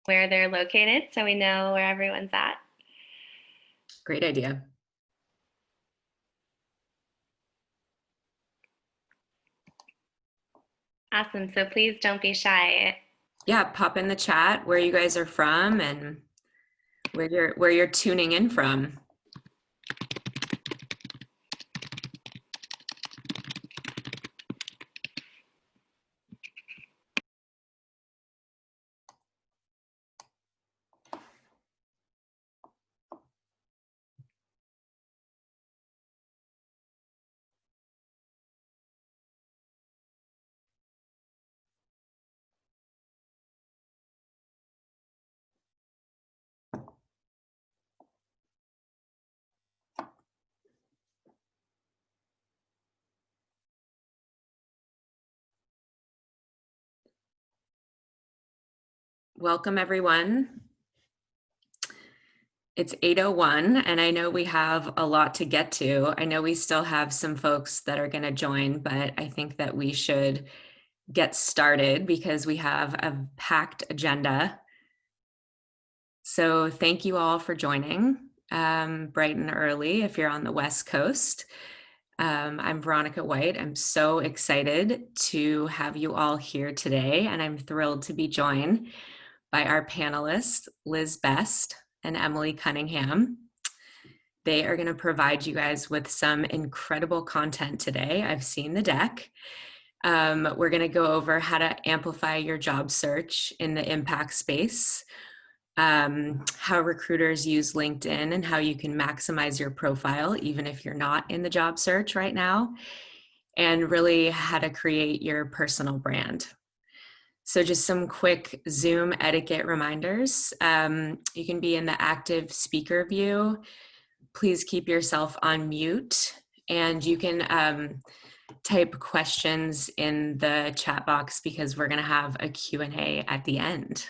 where they're located so we know where everyone's at. Great idea. Awesome. So please don't be shy. Yeah, pop in the chat where you guys are from and where you're tuning in from. Welcome, everyone. It's 8:01, and I know we have a lot to get to. I know we still have some folks that are going to join, but I think that we should get started because we have a packed agenda. So thank you all for joining bright and early if you're on the West Coast. I'm Veronica White. I'm so excited to have you all here today, and I'm thrilled to be joined by our panelists, Liz Best and Emily Cunningham. They are going to provide you guys with some incredible content today. I've seen the deck. We're going to go over how to amplify your job search in the impact space, how recruiters use LinkedIn and how you can maximize your profile even if you're not in the job search right now, and really how to create your personal brand. So just some quick Zoom etiquette reminders. You can be in the active speaker view. Please keep yourself on mute, and you can type questions in the chat box because we're going to have a Q&A at the end.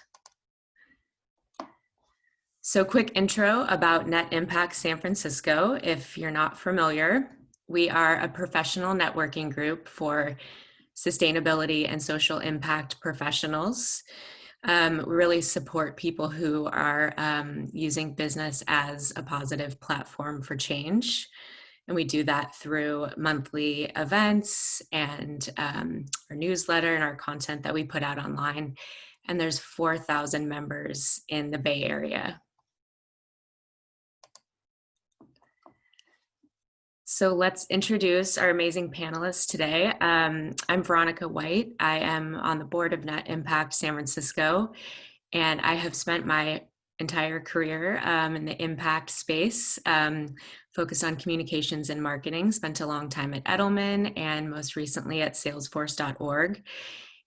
So quick intro about Net Impact San Francisco. If you're not familiar, we are a professional networking group for sustainability and social impact professionals. We really support people who are using business as a positive platform for change. And we do that through monthly events and our newsletter and our content that we put out online. And there's 4,000 members in the Bay Area. So let's introduce our amazing panelists today. I'm Veronica White. I am on the board of Net Impact San Francisco, and I have spent my entire career in the impact space, focused on communications and marketing, spent a long time at Edelman and most recently at salesforce.org,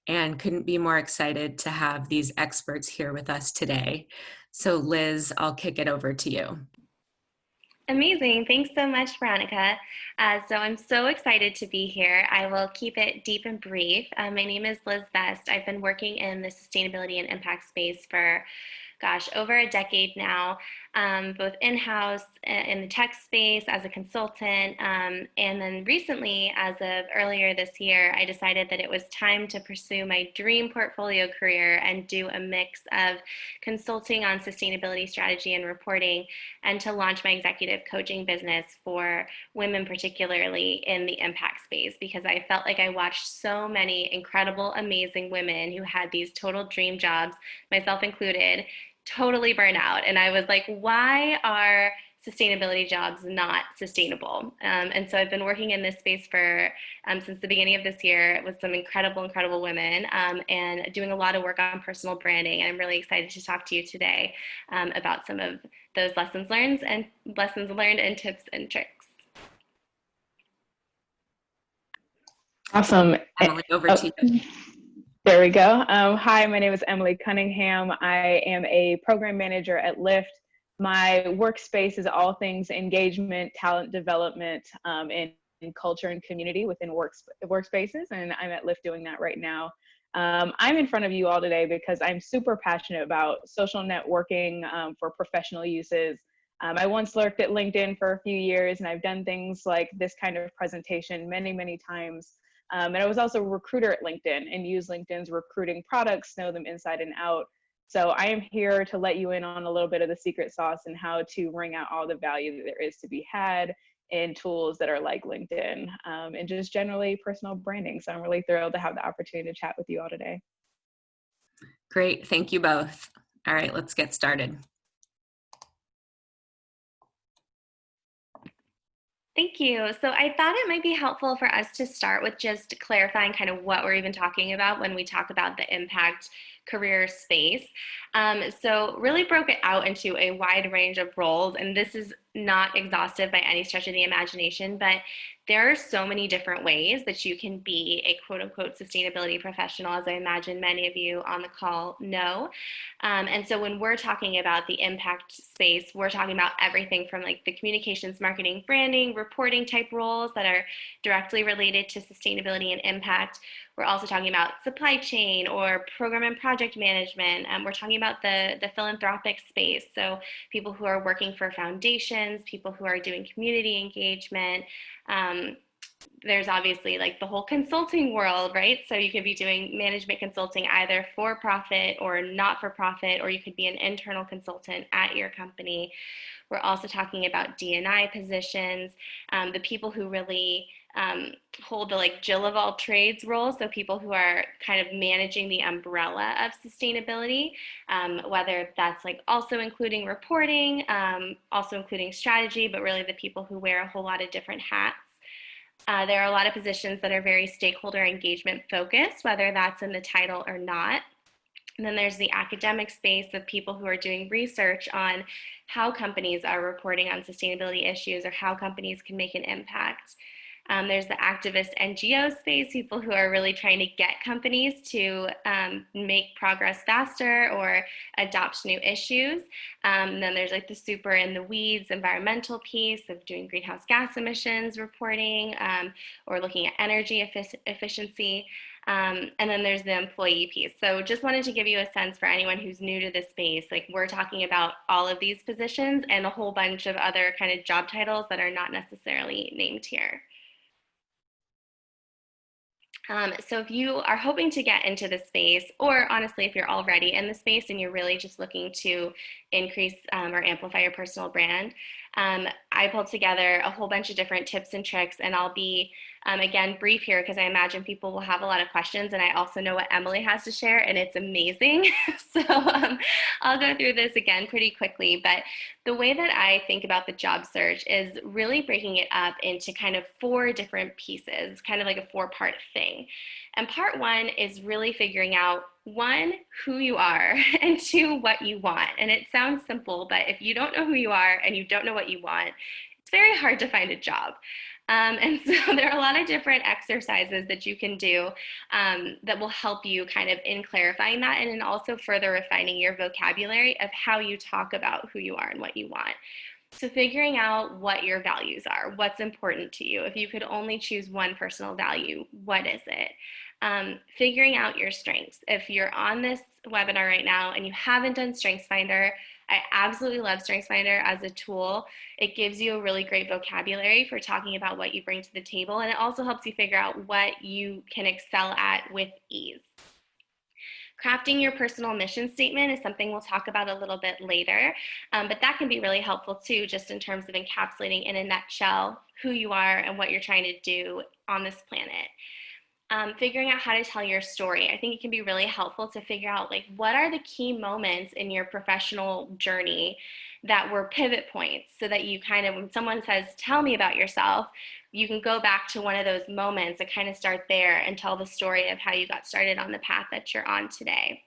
and couldn't be more excited to have these experts here with us today. So Liz, I'll kick it over to you. Amazing. Thanks so much, Veronica. So I'm so excited to be here. I will keep it deep and brief. My name is Liz Best. I've been working in the sustainability and impact space for over a decade now, both in-house in the tech space as a consultant. And then recently, as of earlier this year, I decided that it was time to pursue my dream portfolio career and do a mix of consulting on sustainability strategy and reporting, and to launch my executive coaching business for women, particularly in the impact space, because I felt like I watched so many incredible, amazing women who had these total dream jobs, myself included, totally burn out. And I was like, why are sustainability jobs not sustainable? And so I've been working in this space for since the beginning of this year with some incredible women, and doing a lot of work on personal branding. And I'm really excited to talk to you today about some of those lessons learned and tips and tricks. Awesome. Emily, over to you. There we go. Hi, my name is Emily Cunningham. I am a program manager at Lyft. My workspace is all things engagement, talent development, and culture and community within workspaces, and I'm at Lyft doing that right now. I'm in front of you all today because I'm super passionate about social networking for professional uses. I once lurked at LinkedIn for a few years, and I've done things like this kind of presentation many times. And I was also a recruiter at LinkedIn and use LinkedIn's recruiting products, know them inside and out. So I am here to let you in on a little bit of the secret sauce and how to wring out all the value that there is to be had in tools that are like LinkedIn, and just generally personal branding. So I'm really thrilled to have the opportunity to chat with you all today. Great, thank you both. All right, let's get started. Thank you. So I thought it might be helpful for us to start with just clarifying kind of what we're even talking about when we talk about the impact career space. So really broke it out into a wide range of roles, and this is not exhaustive by any stretch of the imagination, but there are so many different ways that you can be a quote unquote sustainability professional, as I imagine many of you on the call know. And so when we're talking about the impact space, we're talking about everything from like the communications, marketing, branding, reporting type roles that are directly related to sustainability and impact. We're also talking about supply chain or program and project management. We're talking about the philanthropic space. So people who are working for foundations, people who are doing community engagement. There's obviously like the whole consulting world, right? So you could be doing management consulting either for profit or not for profit, or you could be an internal consultant at your company. We're also talking about D&I positions, the people who really hold the like Jill of all trades role, so people who are kind of managing the umbrella of sustainability, whether that's like also including reporting, also including strategy, but really the people who wear a whole lot of different hats. There are a lot of positions that are very stakeholder engagement focused, whether that's in the title or not. And then there's the academic space of people who are doing research on how companies are reporting on sustainability issues or how companies can make an impact. There's the activist NGO space, people who are really trying to get companies to make progress faster or adopt new issues. Then there's like the super in the weeds environmental piece of doing greenhouse gas emissions reporting, or looking at energy efficiency. And then there's the employee piece. So just wanted to give you a sense for anyone who's new to this space, like we're talking about all of these positions and a whole bunch of other kind of job titles that are not necessarily named here. So if you are hoping to get into the space, or honestly, if you're already in the space and you're really just looking to increase or amplify your personal brand, I pulled together a whole bunch of different tips and tricks, and I'll be, again, brief here because I imagine people will have a lot of questions, and I also know what Emily has to share, and it's amazing. So I'll go through this again pretty quickly, but the way that I think about the job search is really breaking it up into kind of 4 different pieces, kind of like a 4-part thing. And part 1 is really figuring out 1, who you are, and 2, what you want. And it sounds simple, but if you don't know who you are and you don't know what you want, it's very hard to find a job. And so there are a lot of different exercises that you can do that will help you kind of in clarifying that, and then also further refining your vocabulary of how you talk about who you are and what you want. So figuring out what your values are, what's important to you. If you could only choose one personal value, what is it? Figuring out your strengths. If you're on this webinar right now and you haven't done StrengthsFinder, I absolutely love StrengthsFinder as a tool. It gives you a really great vocabulary for talking about what you bring to the table, and it also helps you figure out what you can excel at with ease. Crafting your personal mission statement is something we'll talk about a little bit later, but that can be really helpful too, just in terms of encapsulating in a nutshell who you are and what you're trying to do on this planet. Figuring out how to tell your story. I think it can be really helpful to figure out like what are the key moments in your professional journey that were pivot points, so that you kind of, when someone says, tell me about yourself, you can go back to one of those moments and kind of start there and tell the story of how you got started on the path that you're on today.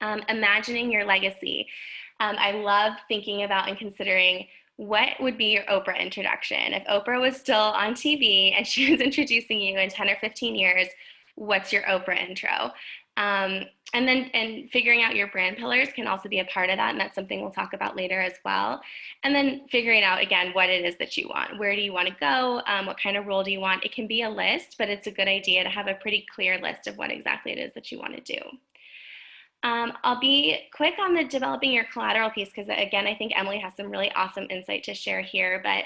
Imagining your legacy. I love thinking about and considering what would be your Oprah introduction. If Oprah was still on TV and she was introducing you in 10 or 15 years, what's your Oprah intro? And figuring out your brand pillars can also be a part of that, and that's something we'll talk about later as well. And then figuring out, again, what it is that you want. Where do you want to go? What kind of role do you want? It can be a list, but it's a good idea to have a pretty clear list of what exactly it is that you want to do. I'll be quick on the developing your collateral piece because, again, I think Emily has some really awesome insight to share here. But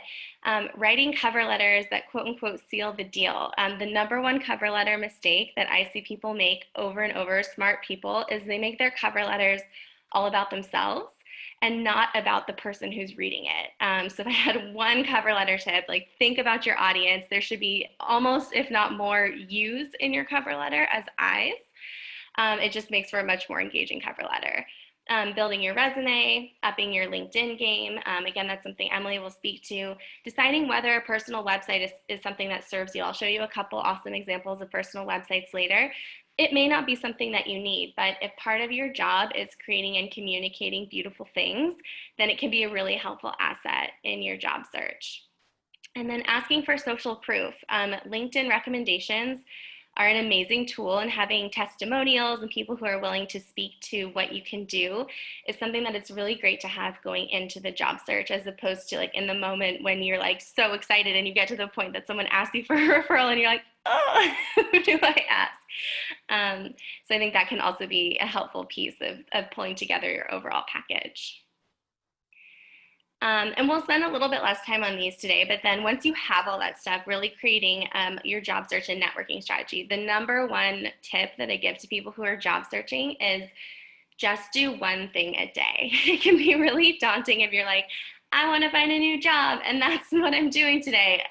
writing cover letters that quote unquote seal the deal. The number one cover letter mistake that I see people make over and over, smart people, is they make their cover letters all about themselves and not about the person who's reading it. So if I had one cover letter tip, like think about your audience. There should be almost, if not more, yous in your cover letter as I's. It just makes for a much more engaging cover letter. Building your resume, upping your LinkedIn game. Again, that's something Emily will speak to. Deciding whether a personal website is something that serves you. I'll show you a couple awesome examples of personal websites later. It may not be something that you need, but if part of your job is creating and communicating beautiful things, then it can be a really helpful asset in your job search. And then asking for social proof. LinkedIn recommendations are an amazing tool, and having testimonials and people who are willing to speak to what you can do is something that it's really great to have going into the job search, as opposed to like in the moment when you're like so excited and you get to the point that someone asks you for a referral and you're like, oh, who do I ask? So I think that can also be a helpful piece of pulling together your overall package. And we'll spend a little bit less time on these today, but then once you have all that stuff, really creating your job search and networking strategy. The number one tip that I give to people who are job searching is just do one thing a day. It can be really daunting if you're like, I want to find a new job and that's what I'm doing today.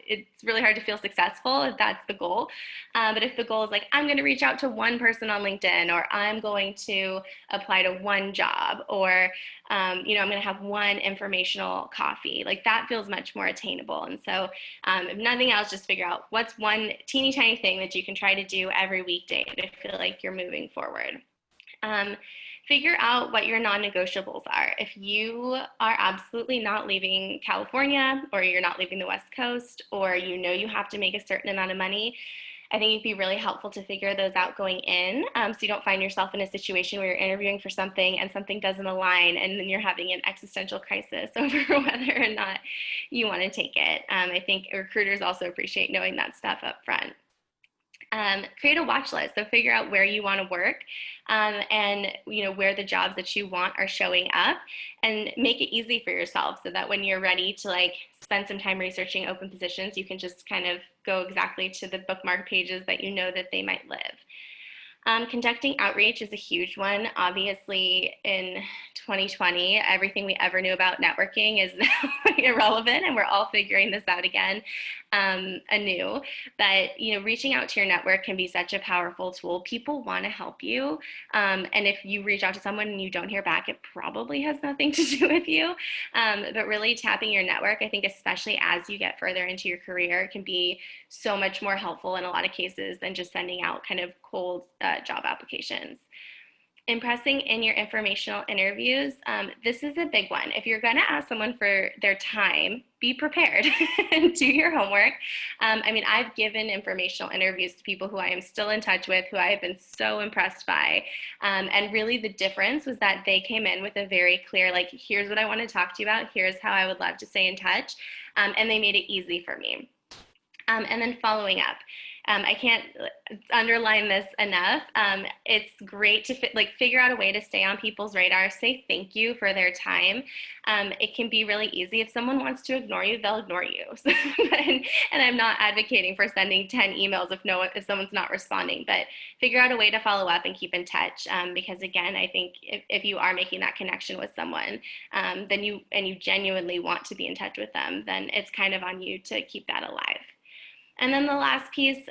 It's really hard to feel successful if that's the goal. But if the goal is like, I'm going to reach out to one person on LinkedIn, or I'm going to apply to one job, or I'm going to have one informational coffee, like that feels much more attainable. And so if nothing else, just figure out what's one teeny tiny thing that you can try to do every weekday to feel like you're moving forward. Figure out what your non-negotiables are. If you are absolutely not leaving California, or you're not leaving the West Coast, or you have to make a certain amount of money, I think it'd be really helpful to figure those out going in, so you don't find yourself in a situation where you're interviewing for something and something doesn't align and then you're having an existential crisis over whether or not you want to take it. I think recruiters also appreciate knowing that stuff up front. Create a watch list. So figure out where you want to work, and where the jobs that you want are showing up, and make it easy for yourself so that when you're ready to like spend some time researching open positions, you can just kind of go exactly to the bookmark pages that you know that they might live. Conducting outreach is a huge one. Obviously, in 2020, everything we ever knew about networking is now irrelevant, and we're all figuring this out again anew. But reaching out to your network can be such a powerful tool. People want to help you, and if you reach out to someone and you don't hear back, it probably has nothing to do with you. But really tapping your network, I think, especially as you get further into your career, can be so much more helpful in a lot of cases than just sending out kind of cold job applications. Impressing in your informational interviews. This is a big one. If you're going to ask someone for their time, be prepared and do your homework. I've given informational interviews to people who I am still in touch with, who I have been so impressed by. And really the difference was that they came in with a very clear, like, here's what I want to talk to you about. Here's how I would love to stay in touch. And they made it easy for me. And then following up. I can't underline this enough. It's great to figure out a way to stay on people's radar, say thank you for their time. It can be really easy. If someone wants to ignore you, they'll ignore you. And I'm not advocating for sending 10 emails if someone's not responding, but figure out a way to follow up and keep in touch. Because again, I think if you are making that connection with someone, then you genuinely want to be in touch with them, then it's kind of on you to keep that alive. And then the last piece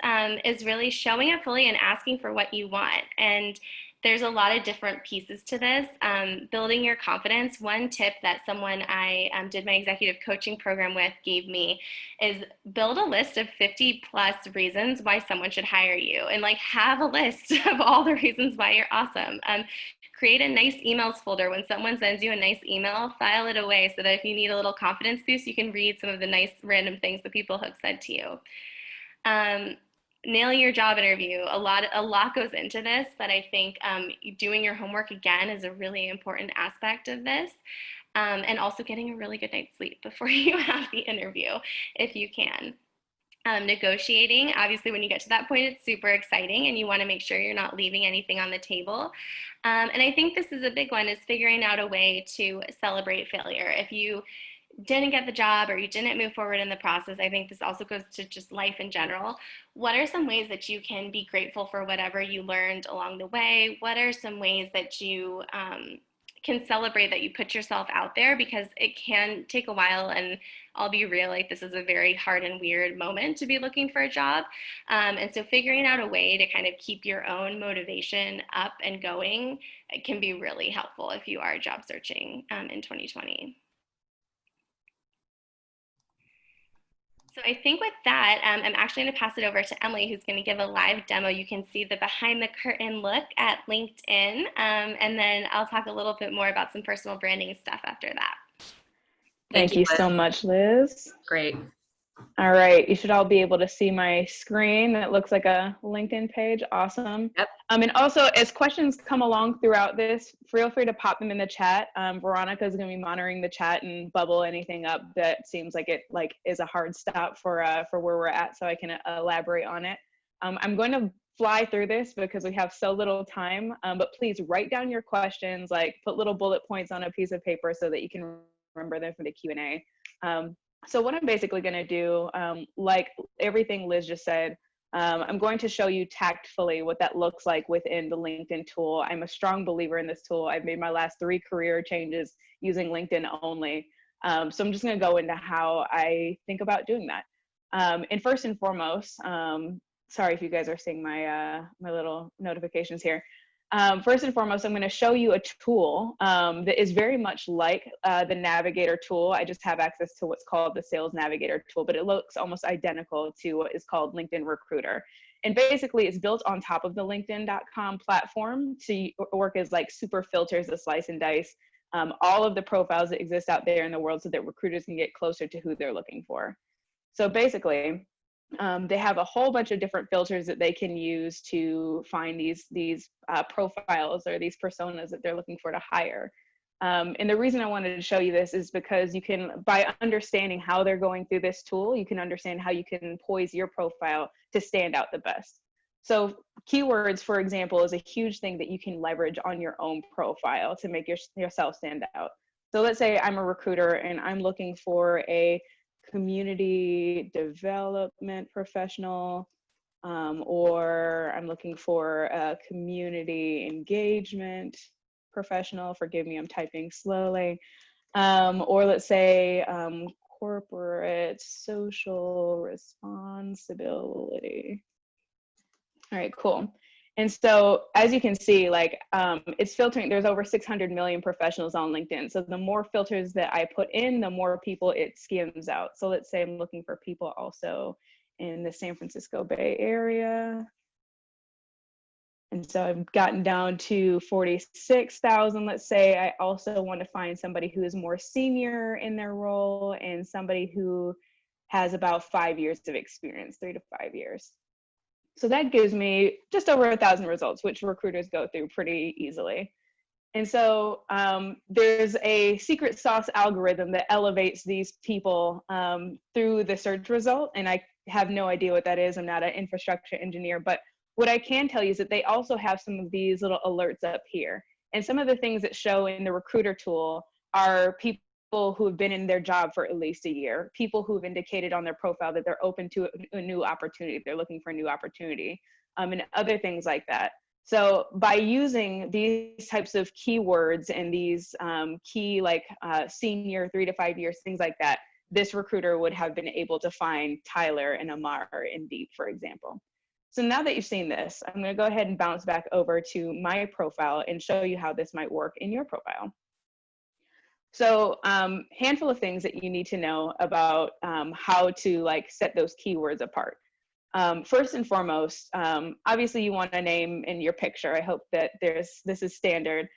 is really showing up fully and asking for what you want. And there's a lot of different pieces to this. Building your confidence. One tip that someone I did my executive coaching program with gave me is build a list of 50 plus reasons why someone should hire you, and have a list of all the reasons why you're awesome. Create a nice emails folder. When someone sends you a nice email, file it away so that if you need a little confidence boost, you can read some of the nice random things that people have said to you. Nailing your job interview. A lot goes into this, but I think doing your homework again is a really important aspect of this. And also getting a really good night's sleep before you have the interview, if you can. Negotiating, obviously, when you get to that point, it's super exciting and you want to make sure you're not leaving anything on the table. And I think this is a big one, is figuring out a way to celebrate failure. If you didn't get the job or you didn't move forward in the process, I think this also goes to just life in general. What are some ways that you can be grateful for whatever you learned along the way? What are some ways that you can celebrate that you put yourself out there? Because it can take a while, and I'll be real, like this is a very hard and weird moment to be looking for a job. And so figuring out a way to kind of keep your own motivation up and going can be really helpful if you are job searching in 2020. So I think with that, I'm actually going to pass it over to Emily, who's going to give a live demo. You can see the behind the curtain look at LinkedIn, and then I'll talk a little bit more about some personal branding stuff after that. Thank you so much, Liz. Great. All right, you should all be able to see my screen that looks like a LinkedIn page. Awesome. Yep. And also, as questions come along throughout this, feel free to pop them in the chat. Veronica is going to be monitoring the chat and bubble anything up that seems like it is a hard stop for where we're at, so I can elaborate on it. I'm going to fly through this because we have so little time, but please write down your questions, like put little bullet points on a piece of paper so that you can remember them for the Q&A. So what I'm basically going to do, like everything Liz just said, I'm going to show you tactfully what that looks like within the LinkedIn tool. I'm a strong believer in this tool. I've made my last 3 career changes using LinkedIn only. So I'm just going to go into how I think about doing that. And first and foremost, sorry if you guys are seeing my little notifications here. First and foremost, I'm going to show you a tool that is very much like the Navigator tool. I just have access to what's called the Sales Navigator tool, but it looks almost identical to what is called LinkedIn Recruiter. And basically, it's built on top of the LinkedIn.com platform to work as like super filters to slice and dice all of the profiles that exist out there in the world so that recruiters can get closer to who they're looking for. So basically, they have a whole bunch of different filters that they can use to find these profiles or these personas that they're looking for to hire. And the reason I wanted to show you this is because you can, by understanding how they're going through this tool, you can understand how you can poise your profile to stand out the best. So keywords, for example, is a huge thing that you can leverage on your own profile to make yourself stand out. So let's say I'm a recruiter and I'm looking for a community development professional, or I'm looking for a community engagement professional. Forgive me, I'm typing slowly. Or let's say corporate social responsibility. All right, cool. And so as you can see, like it's filtering, there's over 600 million professionals on LinkedIn. So the more filters that I put in, the more people it skims out. So let's say I'm looking for people also in the San Francisco Bay Area. And so I've gotten down to 46,000. Let's say I also want to find somebody who is more senior in their role and somebody who has about 5 years of experience, 3 to 5 years. So that gives me just over 1,000 results, which recruiters go through pretty easily. And so there's a secret sauce algorithm that elevates these people through the search result. And I have no idea what that is. I'm not an infrastructure engineer, but what I can tell you is that they also have some of these little alerts up here. And some of the things that show in the recruiter tool are people who have been in their job for at least a year, people who've indicated on their profile that they're open to a new opportunity, they're looking for a new opportunity, and other things like that. So by using these types of keywords and these key like senior 3 to 5 years, things like that, this recruiter would have been able to find Tyler and Amar in Deep, for example. So now that you've seen this, I'm going to go ahead and bounce back over to my profile and show you how this might work in your profile. So handful of things that you need to know about how to like set those keywords apart. First and foremost, obviously you want a name in your picture. I hope that this is standard.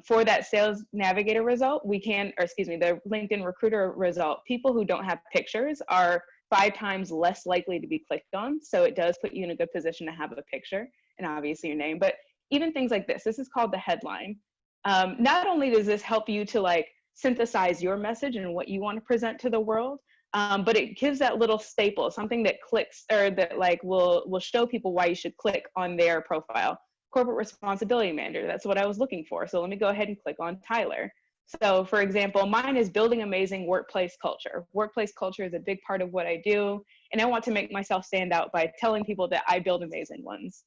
For that Sales Navigator result, the LinkedIn Recruiter result, people who don't have pictures are 5 times less likely to be clicked on. So it does put you in a good position to have a picture and obviously your name, but even things like this is called the headline. Not only does this help you to like synthesize your message and what you want to present to the world, but it gives that little staple, something that clicks or that like will show people why you should click on their profile. Corporate responsibility manager, that's what I was looking for. So let me go ahead and click on Tyler. So for example, mine is building amazing workplace culture. Workplace culture is a big part of what I do. And I want to make myself stand out by telling people that I build amazing ones.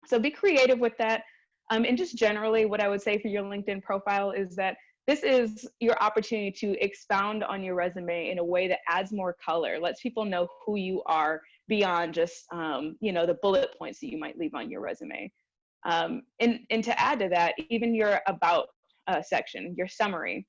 So be creative with that. And just generally what I would say for your LinkedIn profile is that this is your opportunity to expound on your resume in a way that adds more color, lets people know who you are beyond just, the bullet points that you might leave on your resume. And to add to that, even your about section, your summary.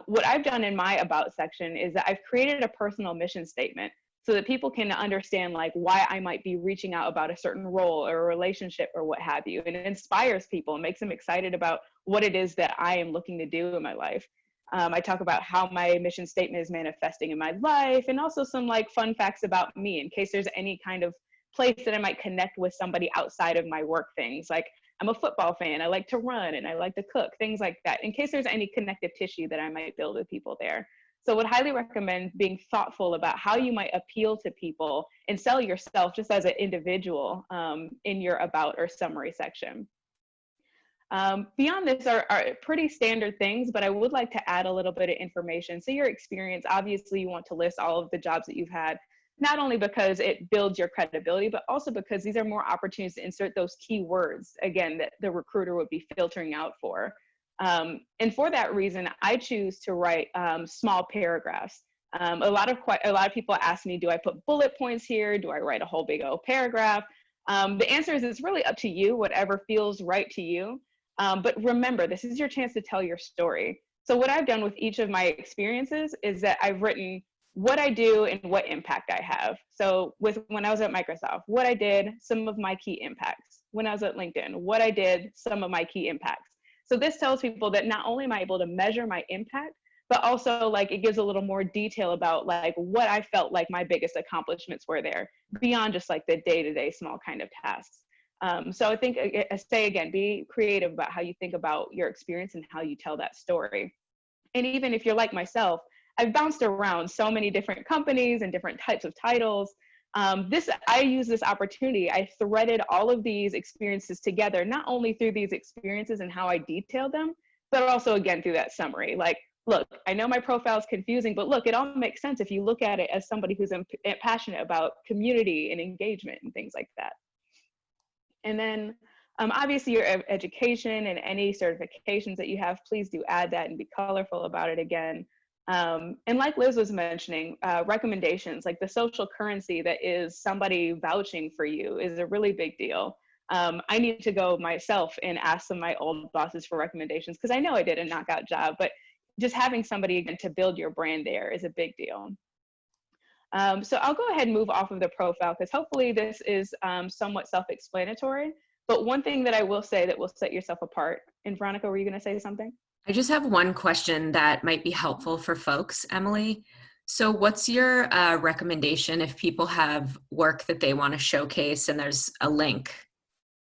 What I've done in my about section is that I've created a personal mission statement so that people can understand like why I might be reaching out about a certain role or a relationship or what have you. And it inspires people and makes them excited about what it is that I am looking to do in my life. I talk about how my mission statement is manifesting in my life, and also some like fun facts about me in case there's any kind of place that I might connect with somebody outside of my work things. Like I'm a football fan, I like to run and I like to cook, things like that, in case there's any connective tissue that I might build with people there. So I would highly recommend being thoughtful about how you might appeal to people and sell yourself just as an individual in your about or summary section. Beyond this are pretty standard things, but I would like to add a little bit of information. So your experience, obviously you want to list all of the jobs that you've had, not only because it builds your credibility, but also because these are more opportunities to insert those keywords, again, that the recruiter would be filtering out for. And for that reason, I choose to write small paragraphs. A lot of people ask me, do I put bullet points here? Do I write a whole big old paragraph? The answer is it's really up to you, whatever feels right to you. But remember, this is your chance to tell your story. So what I've done with each of my experiences is that I've written what I do and what impact I have. So when I was at Microsoft, what I did, some of my key impacts. When I was at LinkedIn, what I did, some of my key impacts. So this tells people that not only am I able to measure my impact, but also like it gives a little more detail about like what I felt like my biggest accomplishments were there beyond just like the day-to-day small kind of tasks. So I think, I say again, be creative about how you think about your experience and how you tell that story. And even if you're like myself, I've bounced around so many different companies and different types of titles. I use this opportunity. I threaded all of these experiences together, not only through these experiences and how I detailed them, but also again through that summary. Like, look, I know my profile is confusing, but look, it all makes sense if you look at it as somebody who's passionate about community and engagement and things like that. And then obviously your education and any certifications that you have, please do add that and be colorful about it again. And like Liz was mentioning, recommendations, like the social currency that is somebody vouching for you is a really big deal. I need to go myself and ask some of my old bosses for recommendations because I know I did a knockout job, but just having somebody again to build your brand there is a big deal. So I'll go ahead and move off of the profile because hopefully this is somewhat self-explanatory. But one thing that I will say that will set yourself apart, and Veronica, were you going to say something? I just have one question that might be helpful for folks, Emily. So what's your recommendation if people have work that they want to showcase and there's a link?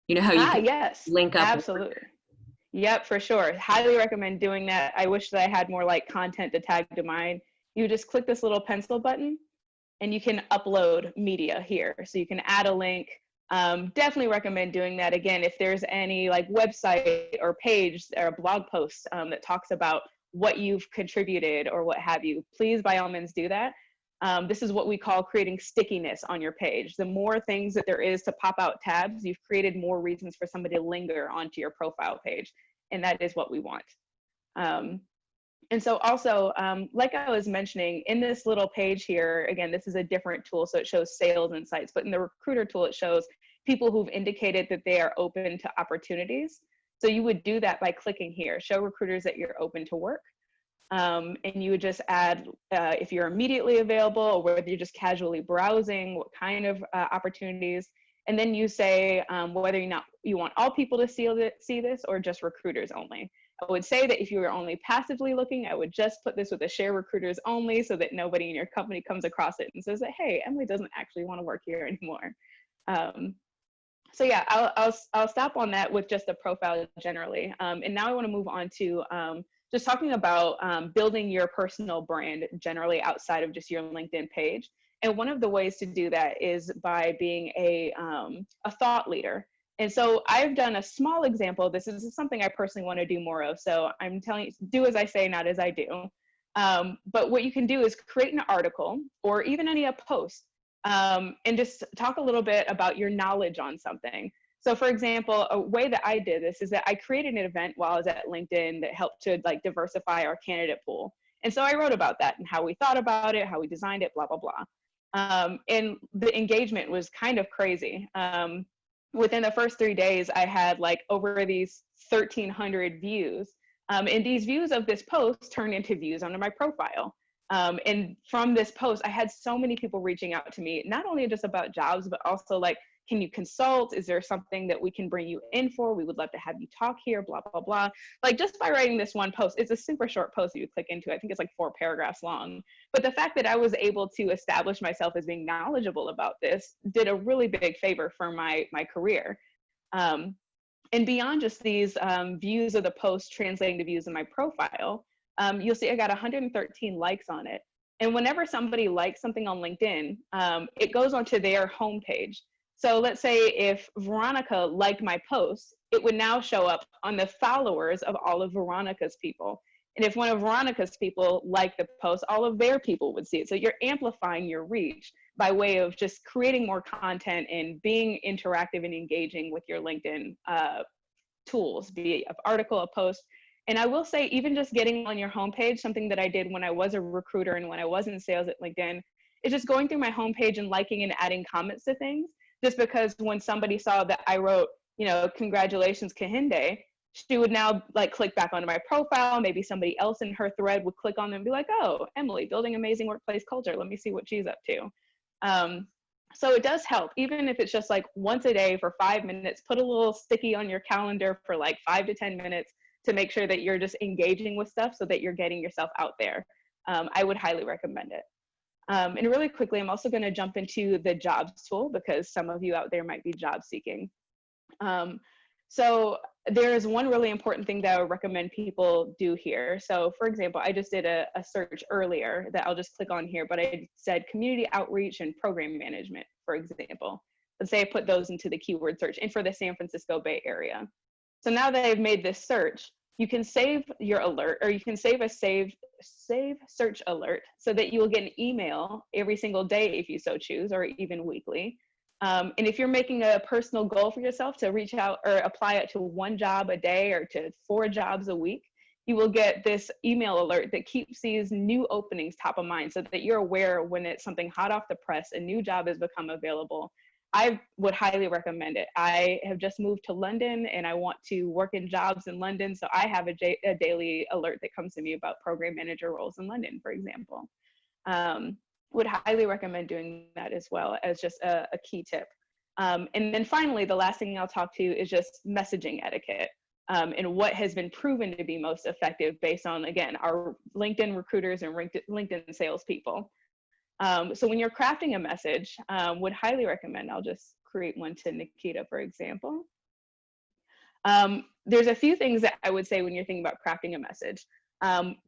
You know how you can yes, link up? absolutely. Yep, for sure. Highly recommend doing that. I wish that I had more like content to tag to mine. You just click this little pencil button and you can upload media here. So you can add a link. Definitely recommend doing that. Again, if there's any like website or page or a blog post that talks about what you've contributed or what have you, please by all means do that. This is what we call creating stickiness on your page. The more things that there is to pop out tabs, you've created more reasons for somebody to linger onto your profile page. And that is what we want. And so also, like I was mentioning, in this little page here, again, this is a different tool, so it shows sales insights, but in the recruiter tool, it shows people who've indicated that they are open to opportunities. So you would do that by clicking here, show recruiters that you're open to work. And you would just add if you're immediately available or whether you're just casually browsing, what kind of opportunities. And then you say whether or not you want all people to see this or just recruiters only. I would say that if you were only passively looking, I would just put this with a share recruiters only so that nobody in your company comes across it and says that, hey, Emily doesn't actually want to work here anymore. So yeah, I'll stop on that with just the profile generally. And now I want to move on to just talking about building your personal brand generally outside of just your LinkedIn page. And one of the ways to do that is by being a thought leader. And so I've done a small example. This is something I personally want to do more of. So I'm telling you, do as I say, not as I do. But what you can do is create an article or even a post, and just talk a little bit about your knowledge on something. So for example, a way that I did this is that I created an event while I was at LinkedIn that helped to like diversify our candidate pool. And so I wrote about that and how we thought about it, how we designed it, blah, blah, blah. And the engagement was kind of crazy. Within the first 3 days, I had like over these 1,300 views. And these views of this post turned into views under my profile. And from this post, I had so many people reaching out to me, not only just about jobs, but also like, can you consult? Is there something that we can bring you in for? We would love to have you talk here, blah, blah, blah. Like just by writing this one post, it's a super short post that you click into. I think it's like 4 paragraphs long. But the fact that I was able to establish myself as being knowledgeable about this did a really big favor for my career. And beyond just these views of the post translating to views in my profile, you'll see I got 113 likes on it. And whenever somebody likes something on LinkedIn, it goes onto their homepage. So let's say if Veronica liked my post, it would now show up on the followers of all of Veronica's people. And if one of Veronica's people liked the post, all of their people would see it. So you're amplifying your reach by way of just creating more content and being interactive and engaging with your LinkedIn tools, be it an article, a post. And I will say, even just getting on your homepage, something that I did when I was a recruiter and when I was in sales at LinkedIn, is just going through my homepage and liking and adding comments to things. Just because when somebody saw that I wrote, congratulations, Kahinde, she would now like click back onto my profile. Maybe somebody else in her thread would click on them and be like, oh, Emily, building amazing workplace culture. Let me see what she's up to. So it does help, even if it's just like once a day for 5 minutes, put a little sticky on your calendar for like 5 to 10 minutes to make sure that you're just engaging with stuff so that you're getting yourself out there. I would highly recommend it. And really quickly, I'm also going to jump into the jobs tool because some of you out there might be job seeking. So there is one really important thing that I would recommend people do here. So for example, I just did a search earlier that I'll just click on here, but I said community outreach and program management, for example. Let's say I put those into the keyword search and for the San Francisco Bay Area. So now that I've made this search, you can save your alert, or you can save a save search alert so that you will get an email every single day if you so choose, or even weekly. And if you're making a personal goal for yourself to reach out or apply it to 1 job a day or to 4 jobs a week, you will get this email alert that keeps these new openings top of mind so that you're aware when it's something hot off the press, a new job has become available. I would highly recommend it. I have just moved to London and I want to work in jobs in London. So I have a daily alert that comes to me about program manager roles in London, for example. Would highly recommend doing that as well as just a key tip. And then finally, the last thing I'll talk to is just messaging etiquette, and what has been proven to be most effective based on, again, our LinkedIn recruiters and LinkedIn salespeople. So when you're crafting a message, would highly recommend, I'll just create one to Nikita, for example. There's a few things that I would say when you're thinking about crafting a message.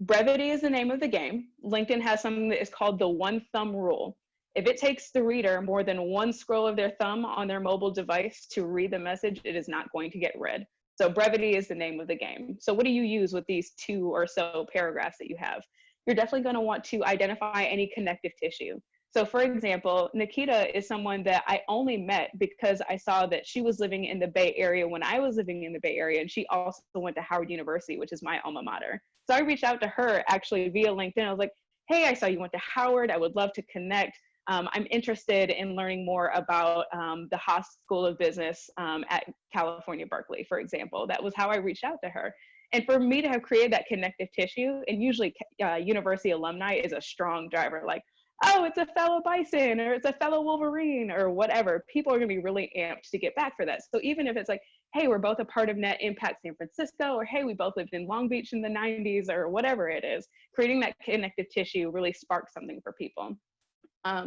Brevity is the name of the game. LinkedIn has something that is called the 1 thumb rule. If it takes the reader more than 1 scroll of their thumb on their mobile device to read the message, it is not going to get read. So brevity is the name of the game. So what do you use with these 2 or so paragraphs that you have? You're definitely going to want to identify any connective tissue. So for example, Nikita is someone that I only met because I saw that she was living in the Bay Area when I was living in the Bay Area, and she also went to Howard University, which is my alma mater. So I reached out to her actually via LinkedIn. I was like, hey, I saw you went to Howard. I would love to connect. I'm interested in learning more about the Haas School of Business at California, Berkeley, for example. That was how I reached out to her. And for me to have created that connective tissue, and usually university alumni is a strong driver, like, oh, it's a fellow Bison, or it's a fellow Wolverine, or whatever. People are gonna be really amped to get back for that. So even if it's like, hey, we're both a part of Net Impact San Francisco, or hey, we both lived in Long Beach in the 90s, or whatever it is, creating that connective tissue really sparks something for people.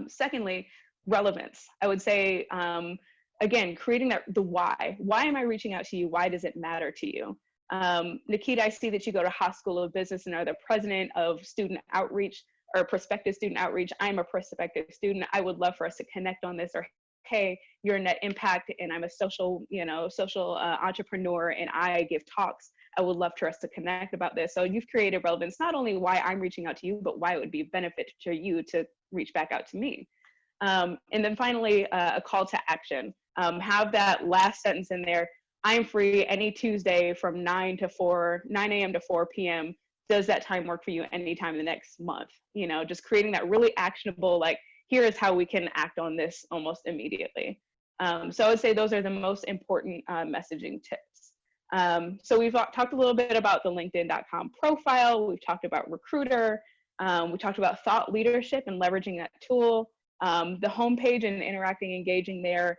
Secondly, relevance. I would say, again, creating the why. Why am I reaching out to you? Why does it matter to you? Nikita, I see that you go to Haas School of Business and are the president of student outreach or prospective student outreach. I'm a prospective student. I would love for us to connect on this. Or, hey, you're a net impact and I'm a social entrepreneur and I give talks. I would love for us to connect about this. So you've created relevance, not only why I'm reaching out to you, but why it would be a benefit to you to reach back out to me. And then finally, a call to action. Have that last sentence in there. I'm free any Tuesday from 9 a.m. to 4 p.m. Does that time work for you anytime in the next month? You know, just creating that really actionable, like, here is how we can act on this almost immediately. So I would say those are the most important messaging tips. So we've talked a little bit about the LinkedIn.com profile. We've talked about Recruiter. We talked about thought leadership and leveraging that tool. The homepage and interacting, engaging there.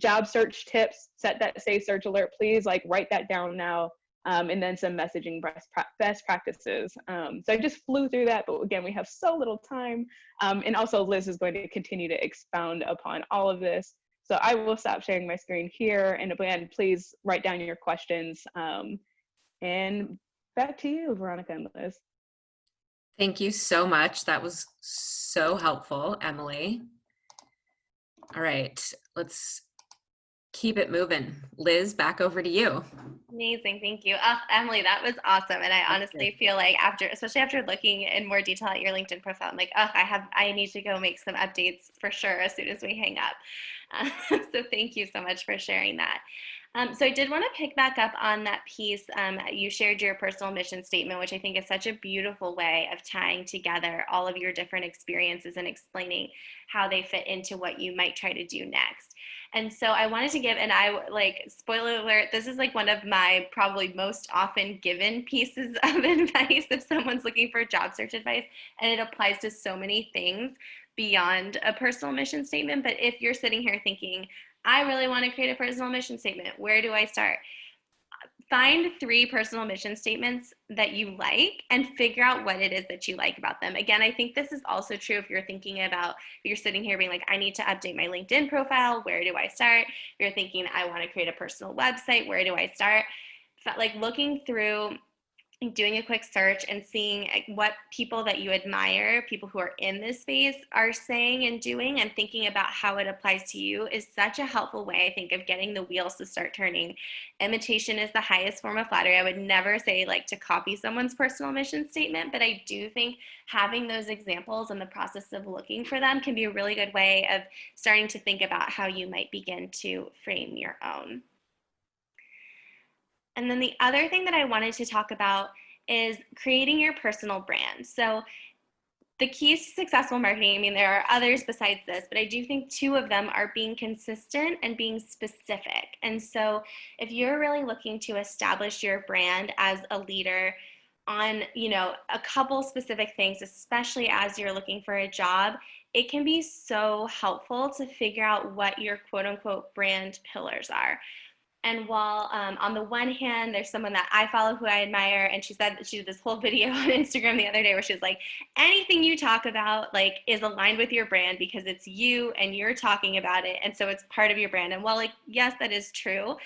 Job search tips, set that save search alert, please, like, write that down now. And then some messaging best practices. So I just flew through that, but again, we have so little time. And also Liz is going to continue to expound upon all of this. So I will stop sharing my screen here. And again, please write down your questions. And back to you, Veronica and Liz. Thank you so much. That was so helpful, Emily. All right, let's keep it moving. Liz, back over to you. Amazing, thank you. Oh, Emily, that was awesome. And I honestly feel like especially after looking in more detail at your LinkedIn profile, I'm like, oh, I need to go make some updates for sure as soon as we hang up. So thank you so much for sharing that. So I did want to pick back up on that piece. You shared your personal mission statement, which I think is such a beautiful way of tying together all of your different experiences and explaining how they fit into what you might try to do next. And so I wanted to give, and spoiler alert, this is like one of my probably most often given pieces of advice if someone's looking for job search advice, and it applies to so many things beyond a personal mission statement. But if you're sitting here thinking, I really want to create a personal mission statement, where do I start? Find 3 personal mission statements that you like and figure out what it is that you like about them. Again, I think this is also true if you're thinking about, if you're sitting here being like, I need to update my LinkedIn profile, where do I start? If you're thinking, I want to create a personal website, where do I start? Like looking through, doing a quick search and seeing what people that you admire, people who are in this space, are saying and doing, and thinking about how it applies to you is such a helpful way, I think, of getting the wheels to start turning. Imitation is the highest form of flattery. I would never say like to copy someone's personal mission statement, but I do think having those examples and the process of looking for them can be a really good way of starting to think about how you might begin to frame your own. And then the other thing that I wanted to talk about is creating your personal brand. So the keys to successful marketing, I mean, there are others besides this, but I do think 2 of them are being consistent and being specific. And so if you're really looking to establish your brand as a leader on, a couple specific things, especially as you're looking for a job, it can be so helpful to figure out what your quote unquote brand pillars are. And while on the one hand, there's someone that I follow who I admire, and she said that she did this whole video on Instagram the other day where she was like, anything you talk about like is aligned with your brand because it's you and you're talking about it, and so it's part of your brand. And while like, yes, that is true,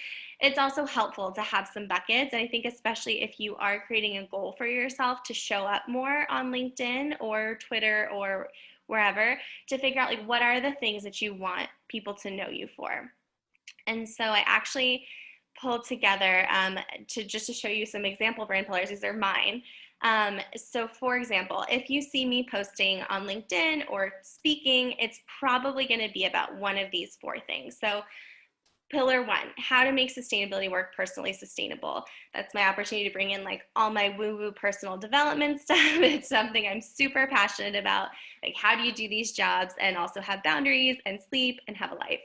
it's also helpful to have some buckets. And I think especially if you are creating a goal for yourself to show up more on LinkedIn or Twitter or wherever, to figure out like what are the things that you want people to know you for. And so I actually pulled together to show you some example brand pillars. These are mine. So for example, if you see me posting on LinkedIn or speaking, it's probably going to be about one of these 4 things. So pillar 1, how to make sustainability work personally sustainable. That's my opportunity to bring in like all my woo-woo personal development stuff. It's something I'm super passionate about. Like, how do you do these jobs and also have boundaries and sleep and have a life?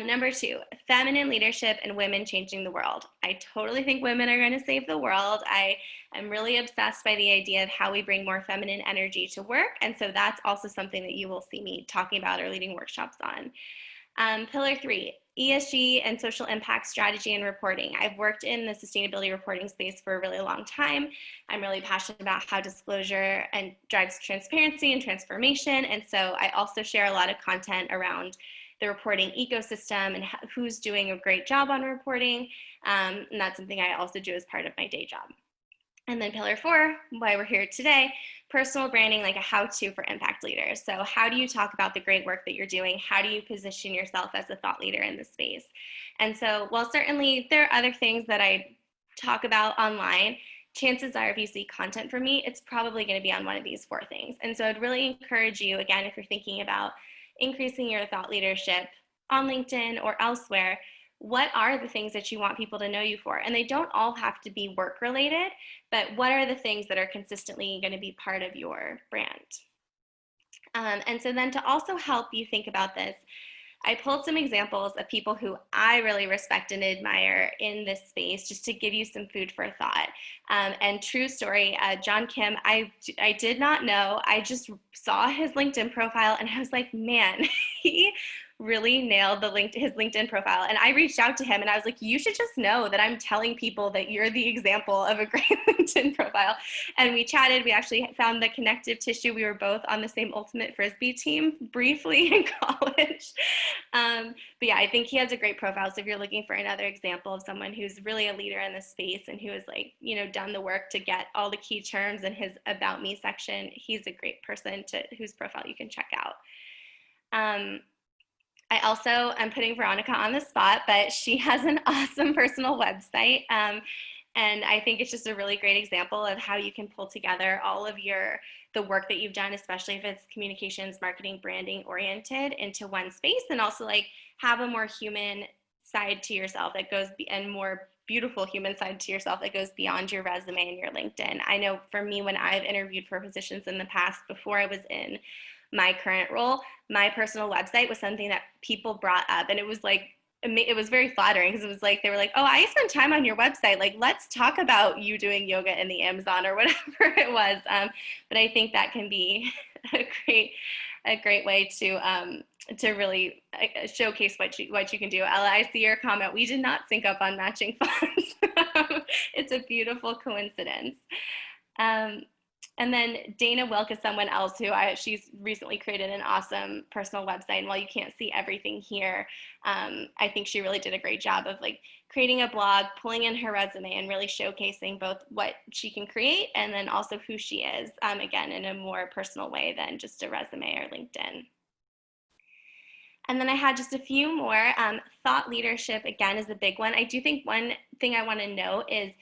Number 2, feminine leadership and women changing the world. I totally think women are going to save the world. I am really obsessed by the idea of how we bring more feminine energy to work. And so that's also something that you will see me talking about or leading workshops on. Pillar 3, ESG and social impact strategy and reporting. I've worked in the sustainability reporting space for a really long time. I'm really passionate about how disclosure and drives transparency and transformation. And so I also share a lot of content around the reporting ecosystem and who's doing a great job on reporting. And that's something I also do as part of my day job. And then pillar 4, why we're here today, personal branding, like a how-to for impact leaders. So how do you talk about the great work that you're doing? How do you position yourself as a thought leader in the space? And so while certainly there are other things that I talk about online, chances are if you see content from me, it's probably going to be on one of these 4 things. And so I'd really encourage you, again, if you're thinking about increasing your thought leadership on LinkedIn or elsewhere, what are the things that you want people to know you for? And they don't all have to be work related, but what are the things that are consistently going to be part of your brand? And so then to also help you think about this, I pulled some examples of people who I really respect and admire in this space, just to give you some food for thought. And true story, John Kim, I did not know. I just saw his LinkedIn profile and I was like, man, he really nailed his LinkedIn profile. And I reached out to him and I was like, you should just know that I'm telling people that you're the example of a great LinkedIn profile. And we chatted. We actually found the connective tissue. We were both on the same ultimate Frisbee team briefly in college. But yeah, I think he has a great profile. So if you're looking for another example of someone who's really a leader in this space and who has, like, you know, done the work to get all the key terms in his About Me section, he's a great person whose profile you can check out. I also am putting Veronica on the spot, but she has an awesome personal website. And I think it's just a really great example of how you can pull together all of the work that you've done, especially if it's communications, marketing, branding oriented, into one space, and also like have a more human side to yourself that goes, and more beautiful human side to yourself that goes beyond your resume and your LinkedIn. I know for me, when I've interviewed for positions in the past before I was in my current role, my personal website was something that people brought up, and it was like, it was very flattering because it was like, they were like, oh, I spent time on your website, like let's talk about you doing yoga in the Amazon or whatever it was. But I think that can be a great way to really showcase what you can do. Ella, I see your comment. We did not sync up on matching fonts. It's a beautiful coincidence. And then Dana Wilk is someone else who she's recently created an awesome personal website. And while you can't see everything here, I think she really did a great job of like creating a blog, pulling in her resume, and really showcasing both what she can create and then also who she is, again, in a more personal way than just a resume or LinkedIn. And then I had just a few more. Thought leadership, again, is a big one. I do think one thing I want to note is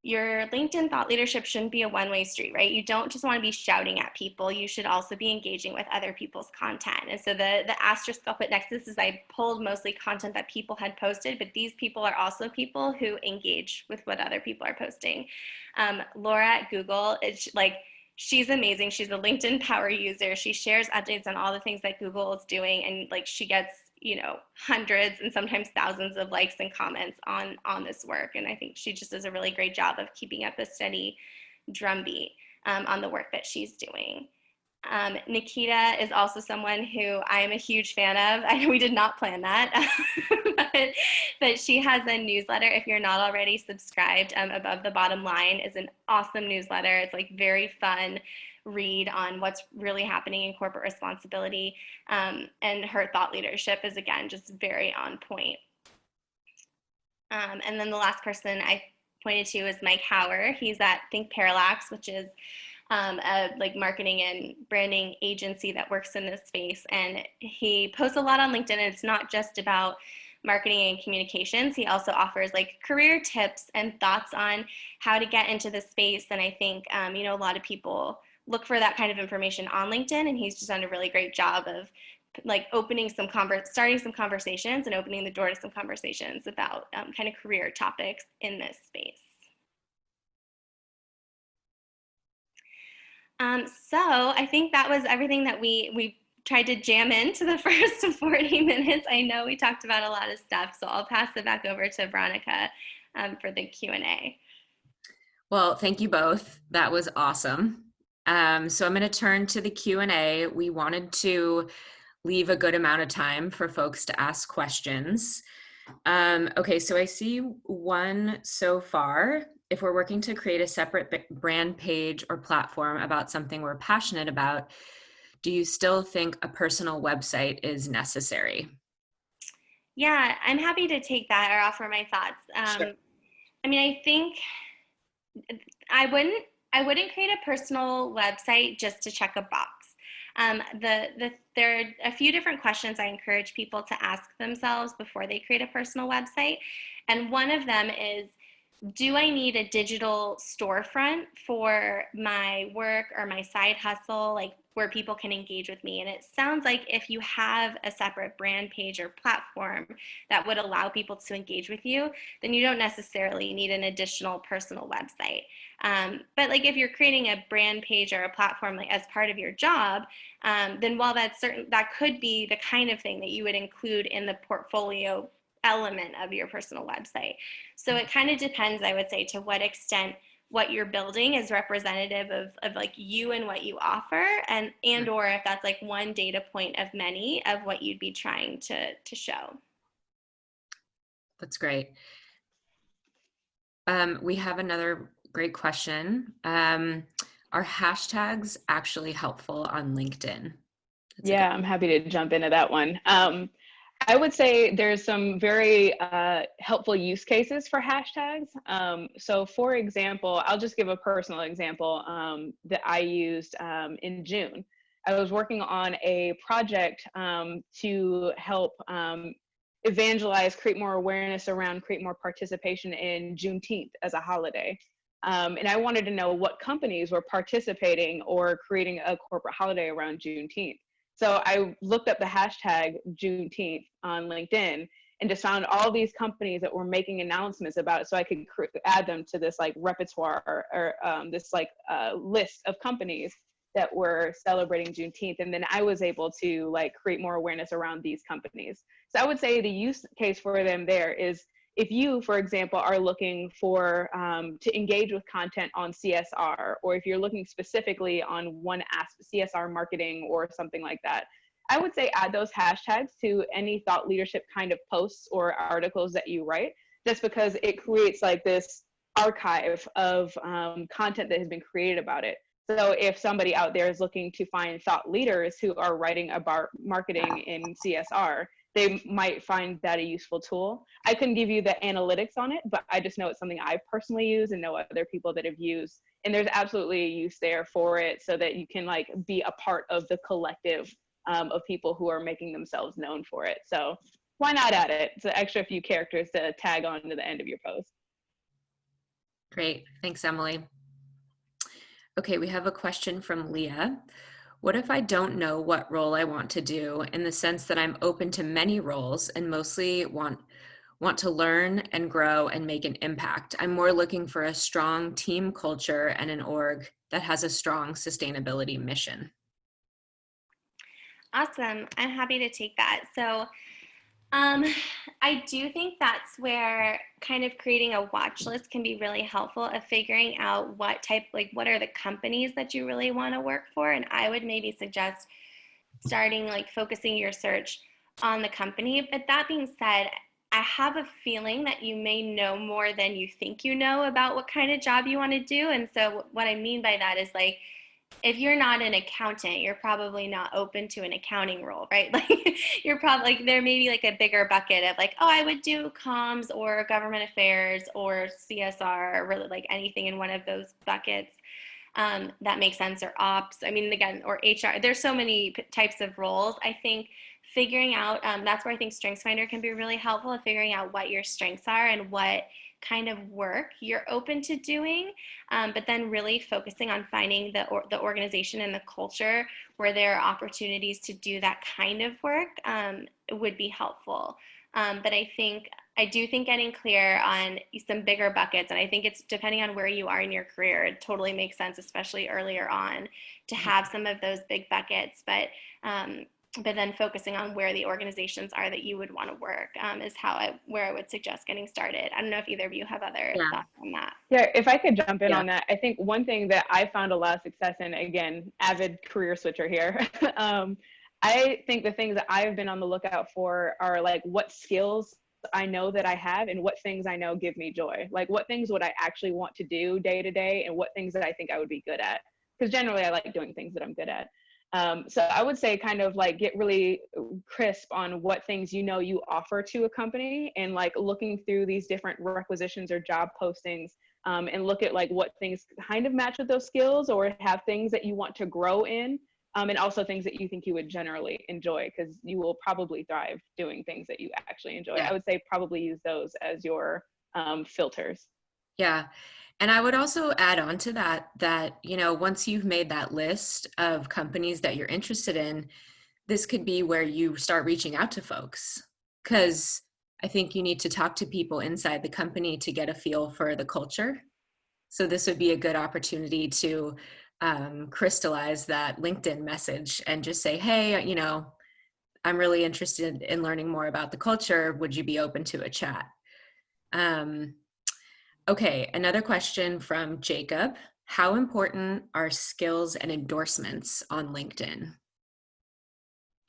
your LinkedIn thought leadership shouldn't be a one-way street, right? You don't just want to be shouting at people. You should also be engaging with other people's content. And so the asterisk I'll put next to this is I pulled mostly content that people had posted, but these people are also people who engage with what other people are posting. Laura at Google, it's like, she's amazing. She's a LinkedIn power user. She shares updates on all the things that Google is doing, and like she gets, you know, hundreds and sometimes thousands of likes and comments on this work. And I think she just does a really great job of keeping up a steady drumbeat on the work that she's doing. Nikita is also someone who I am a huge fan of. I know we did not plan that, but she has a newsletter. If you're not already subscribed, Above the Bottom Line is an awesome newsletter. It's like very fun read on what's really happening in corporate responsibility. And her thought leadership is, again, just very on point. And then the last person I pointed to is Mike Hauer. He's at Think Parallax, which is a like marketing and branding agency that works in this space. And he posts a lot on LinkedIn, and it's not just about marketing and communications. He also offers like career tips and thoughts on how to get into the space. And I think, you know, a lot of people look for that kind of information on LinkedIn, and he's just done a really great job of like starting some conversations and opening the door to some conversations about kind of career topics in this space. So I think that was everything that we tried to jam into the first 40 minutes. I know we talked about a lot of stuff, so I'll pass it back over to Veronica for the Q&A. Well, thank you both. That was awesome. So I'm going to turn to the Q&A. We wanted to leave a good amount of time for folks to ask questions. Okay, so I see one so far. If we're working to create a separate brand page or platform about something we're passionate about, Do you still think a personal website is necessary? Yeah, I'm happy to take that or offer my thoughts. Sure. I mean, I think I wouldn't I wouldn't create a personal website just to check a box. There are a few different questions I encourage people to ask themselves before they create a personal website, and one of them is, do I need a digital storefront for my work or my side hustle, like where people can engage with me? And it sounds like if you have a separate brand page or platform that would allow people to engage with you, then you don't necessarily need an additional personal website. But like if you're creating a brand page or a platform like as part of your job, then while that's certain, that could be the kind of thing that you would include in the portfolio element of your personal website. So it kind of depends, I would say, to what extent what you're building is representative of like you and what you offer, and or if that's like one data point of many of what you'd be trying to show. That's great. We have another great question. Are hashtags actually helpful on LinkedIn? That's a good. Yeah, I'm happy to jump into that one. I would say there's some very helpful use cases for hashtags. So for example, I'll just give a personal example that I used in June. I was working on a project to help evangelize, create more awareness around, create more participation in Juneteenth as a holiday. And I wanted to know what companies were participating or creating a corporate holiday around Juneteenth. So I looked up the hashtag Juneteenth on LinkedIn and just found all these companies that were making announcements about it, so I could add them to this like repertoire or this like list of companies that were celebrating Juneteenth. And then I was able to like create more awareness around these companies. So I would say the use case for them there is, if you, for example, are looking for to engage with content on CSR, or if you're looking specifically on one aspect, CSR marketing or something like that, I would say add those hashtags to any thought leadership kind of posts or articles that you write, just because it creates like this archive of content that has been created about it. So if somebody out there is looking to find thought leaders who are writing about marketing in CSR, they might find that a useful tool. I couldn't give you the analytics on it, but I just know it's something I personally use and know other people that have used. And there's absolutely a use there for it, so that you can like be a part of the collective of people who are making themselves known for it. So why not add it? It's an extra few characters to tag on to the end of your post. Great. Thanks, Emily. Okay, we have a question from Leah. What if I don't know what role I want to do, in the sense that I'm open to many roles and mostly want to learn and grow and make an impact? I'm more looking for a strong team culture and an org that has a strong sustainability mission. Awesome. I'm happy to take that. So I do think that's where kind of creating a watch list can be really helpful of figuring out what are the companies that you really want to work for. And I would maybe suggest starting like focusing your search on the company. But that being said, I have a feeling that you may know more than you think you know about what kind of job you want to do. And so what I mean by that is like, if you're not an accountant, you're probably not open to an accounting role, right? Like you're probably like, there may be like a bigger bucket of like, oh, I would do comms or government affairs or CSR, or really like anything in one of those buckets. That makes sense, or ops. I mean, again, or HR. There's so many types of roles. I think figuring out, that's where I think StrengthsFinder can be really helpful, of figuring out what your strengths are and what kind of work you're open to doing, but then really focusing on finding the organization and the culture where there are opportunities to do that kind of work would be helpful. But I do think getting clear on some bigger buckets, and I think it's depending on where you are in your career, it totally makes sense, especially earlier on, to have some of those big buckets. But then focusing on where the organizations are that you would want to work is where I would suggest getting started. I don't know if either of you have other thoughts on that. Yeah, if I could jump in Yeah. on that, I think one thing that I found a lot of success in, again, avid career switcher here, I think the things that I've been on the lookout for are like what skills I know that I have and what things I know give me joy. Like what things would I actually want to do day to day and what things that I think I would be good at. Because generally I like doing things that I'm good at. So I would say kind of like get really crisp on what things you know you offer to a company, and like looking through these different requisitions or job postings, and look at like what things kind of match with those skills or have things that you want to grow in, and also things that you think you would generally enjoy, because you will probably thrive doing things that you actually enjoy. Yeah. I would say probably use those as your filters. Yeah. And I would also add on to that, once you've made that list of companies that you're interested in, this could be where you start reaching out to folks, because I think you need to talk to people inside the company to get a feel for the culture. So this would be a good opportunity to crystallize that LinkedIn message and just say, hey, I'm really interested in learning more about the culture. Would you be open to a chat? Okay, another question from Jacob. How important are skills and endorsements on LinkedIn? Do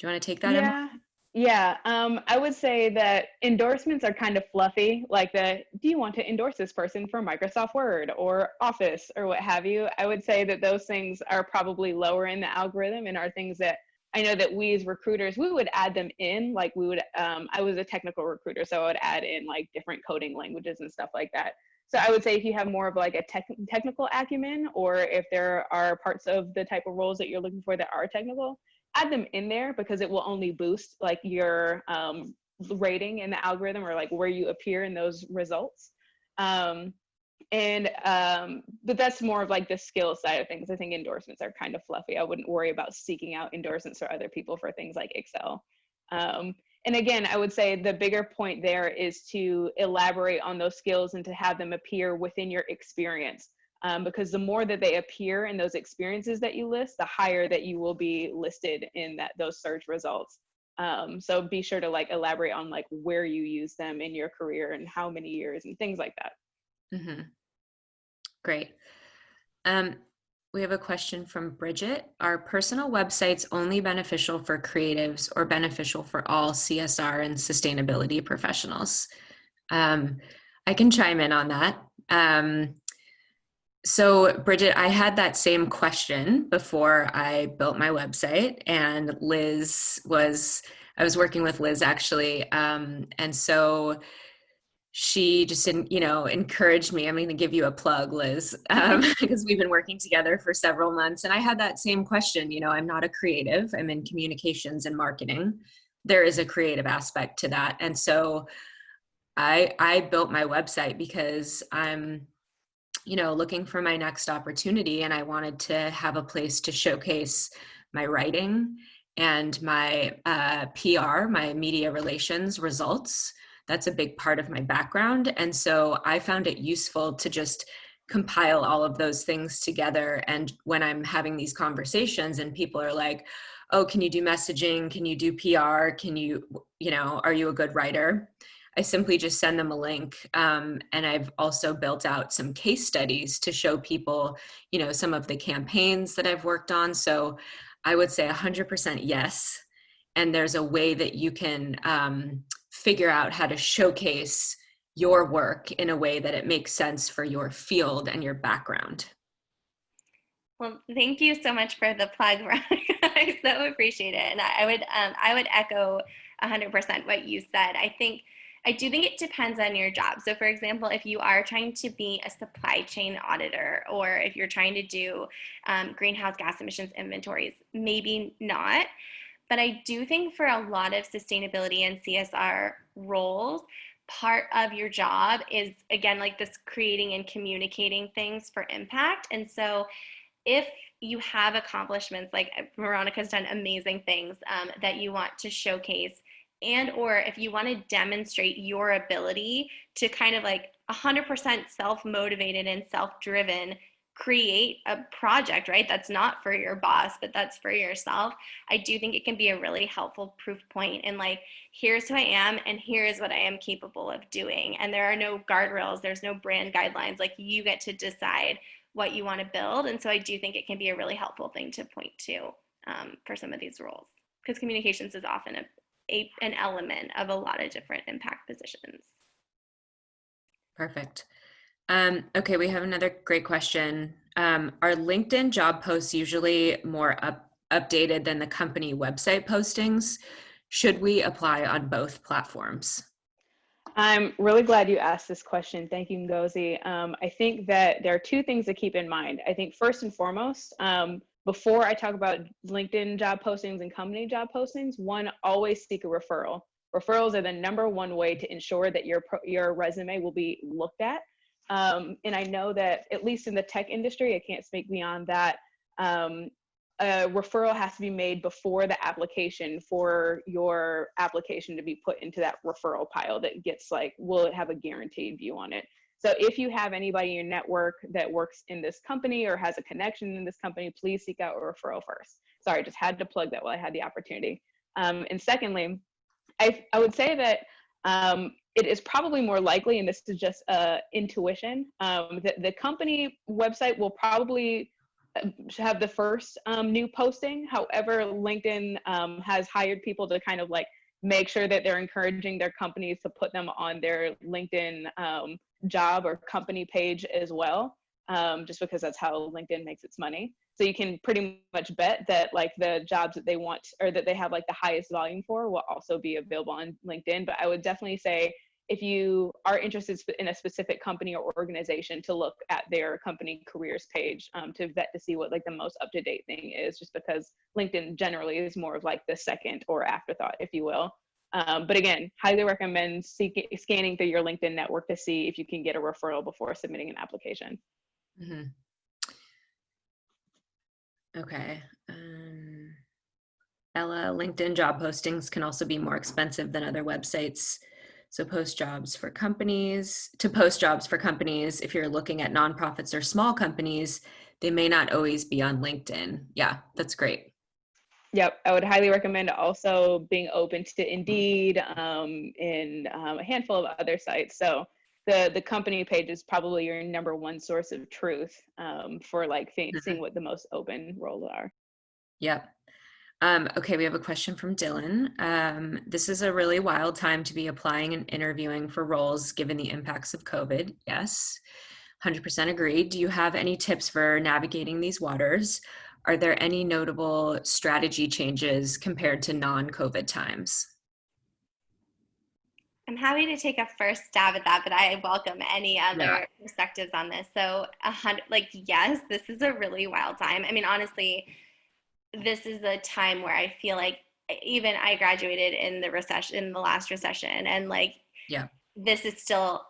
you want to take that, Emma? Yeah. Yeah. I would say that endorsements are kind of fluffy, like do you want to endorse this person for Microsoft Word or Office or what have you? I would say that those things are probably lower in the algorithm and are things that I know that we as recruiters, we would add them in. Like we would, I was a technical recruiter, so I would add in like different coding languages and stuff like that. So I would say if you have more of like a technical acumen, or if there are parts of the type of roles that you're looking for that are technical, add them in there, because it will only boost like your rating in the algorithm, or like where you appear in those results. But that's more of like the skill side of things. I think endorsements are kind of fluffy. I wouldn't worry about seeking out endorsements for other people for things like Excel. And again, I would say the bigger point there is to elaborate on those skills and to have them appear within your experience. Because the more that they appear in those experiences that you list, the higher that you will be listed in those search results. So be sure to like elaborate on like where you use them in your career and how many years and things like that. Mm-hmm. Great. We have a question from Bridget. Are personal websites only beneficial for creatives or beneficial for all CSR and sustainability professionals? I can chime in on that. So Bridget, I had that same question before I built my website, and I was working with Liz actually. And so she just didn't, encourage me. I'm going to give you a plug, Liz, because we've been working together for several months. And I had that same question. I'm not a creative, I'm in communications and marketing. There is a creative aspect to that. And so I built my website because I'm looking for my next opportunity, and I wanted to have a place to showcase my writing and my PR, my media relations results. That's a big part of my background. And so I found it useful to just compile all of those things together. And when I'm having these conversations and people are like, oh, can you do messaging? Can you do PR? Are you a good writer? I simply just send them a link. And I've also built out some case studies to show people, some of the campaigns that I've worked on. So I would say 100% yes. And there's a way that you can figure out how to showcase your work in a way that it makes sense for your field and your background. Well, thank you so much for the plug, Veronica. I so appreciate it. And I would echo 100% what you said. I do think it depends on your job. So for example, if you are trying to be a supply chain auditor, or if you're trying to do greenhouse gas emissions inventories, maybe not. But I do think for a lot of sustainability and CSR roles, part of your job is, again, like this creating and communicating things for impact. And so if you have accomplishments, like Veronica's done amazing things that you want to showcase, and or if you want to demonstrate your ability to kind of like 100% self-motivated and self-driven create a project, right? That's not for your boss, but that's for yourself. I do think it can be a really helpful proof point in like, here's who I am and here's what I am capable of doing. And there are no guardrails, there's no brand guidelines. Like you get to decide what you want to build. And so I do think it can be a really helpful thing to point to for some of these roles, because communications is often an element of a lot of different impact positions. Perfect. Okay, we have another great question. Are LinkedIn job posts usually more updated than the company website postings. Should we apply on both platforms? I'm really glad you asked this question. Thank you, Ngozi. I think that there are two things to keep in mind. I think first and foremost, before I talk about LinkedIn job postings and company job postings, one, always seek a referral. Referrals are the number one way to ensure that your resume will be looked at. And I know that at least in the tech industry, I can't speak beyond that. A referral has to be made before the application for your application to be put into that referral pile that gets like, will it have a guaranteed view on it? So if you have anybody in your network that works in this company or has a connection in this company, please seek out a referral first. Sorry, just had to plug that while I had the opportunity. And secondly, I would say that it is probably more likely, and this is just intuition, that the company website will probably have the first new posting. However, LinkedIn has hired people to kind of like make sure that they're encouraging their companies to put them on their LinkedIn job or company page as well, just because that's how LinkedIn makes its money. So you can pretty much bet that like the jobs that they want or that they have like the highest volume for will also be available on LinkedIn. But I would definitely say if you are interested in a specific company or organization, to look at their company careers page to vet to see what like the most up-to-date thing is, just because LinkedIn generally is more of like the second or afterthought, if you will. But again, highly recommend scanning through your LinkedIn network to see if you can get a referral before submitting an application. Mm-hmm. Okay. Ella, LinkedIn job postings can also be more expensive than other websites. So post jobs for companies, if you're looking at nonprofits or small companies, they may not always be on LinkedIn. Yeah, that's great. Yep, I would highly recommend also being open to Indeed and a handful of other sites. So the company page is probably your number one source of truth for like seeing what the most open roles are. Yep. Okay, we have a question from Dylan. This is a really wild time to be applying and interviewing for roles given the impacts of COVID. Yes, 100% agree. Do you have any tips for navigating these waters? Are there any notable strategy changes compared to non-COVID times? I'm happy to take a first stab at that, but I welcome any Yeah. other perspectives on this. So, yes, this is a really wild time. I mean, honestly, this is a time where I feel like even I graduated in the last recession, and like, Yeah. this is still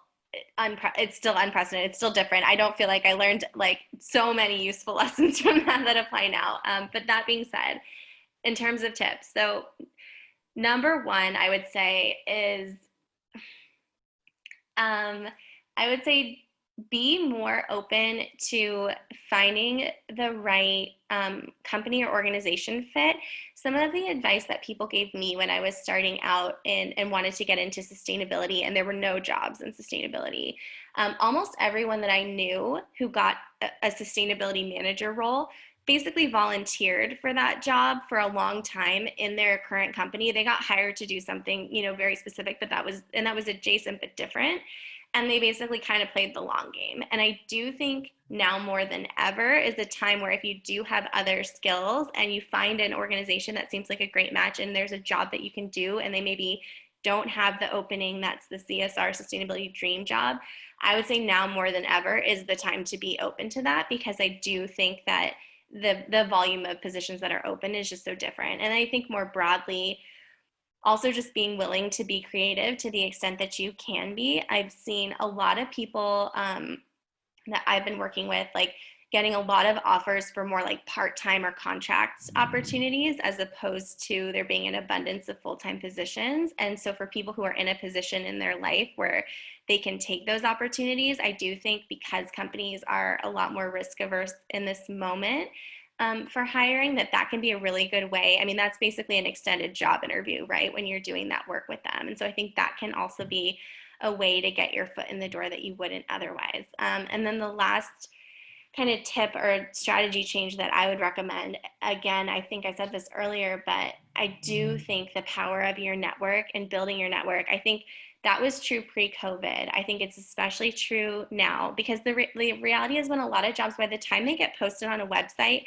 it's still unprecedented. It's still different. I don't feel like I learned like so many useful lessons from that apply now. But that being said, in terms of tips, so number one, I would say is I would say be more open to finding the right company or organization fit. Some of the advice that people gave me when I was starting out and wanted to get into sustainability, and there were no jobs in sustainability, almost everyone that I knew who got a sustainability manager role basically volunteered for that job for a long time in their current company. They got hired to do something, very specific, but that was adjacent but different. And they basically kind of played the long game. And I do think now more than ever is a time where if you do have other skills and you find an organization that seems like a great match and there's a job that you can do and they maybe don't have the opening that's the CSR sustainability dream job, I would say now more than ever is the time to be open to that, because I do think that the volume of positions that are open is just so different. And I think more broadly, also just being willing to be creative to the extent that you can be. I've seen a lot of people that I've been working with, like getting a lot of offers for more like part-time or contract opportunities, as opposed to there being an abundance of full-time positions. And so for people who are in a position in their life where they can take those opportunities, I do think because companies are a lot more risk averse in this moment, for hiring, that can be a really good way. I mean, that's basically an extended job interview, right? When you're doing that work with them. And so I think that can also be a way to get your foot in the door that you wouldn't otherwise. And then the last kind of tip or strategy change that I would recommend, again, I think I said this earlier, but I do think the power of your network and building your network. I think That was true pre-COVID. I think it's especially true now because the reality is when a lot of jobs, by the time they get posted on a website,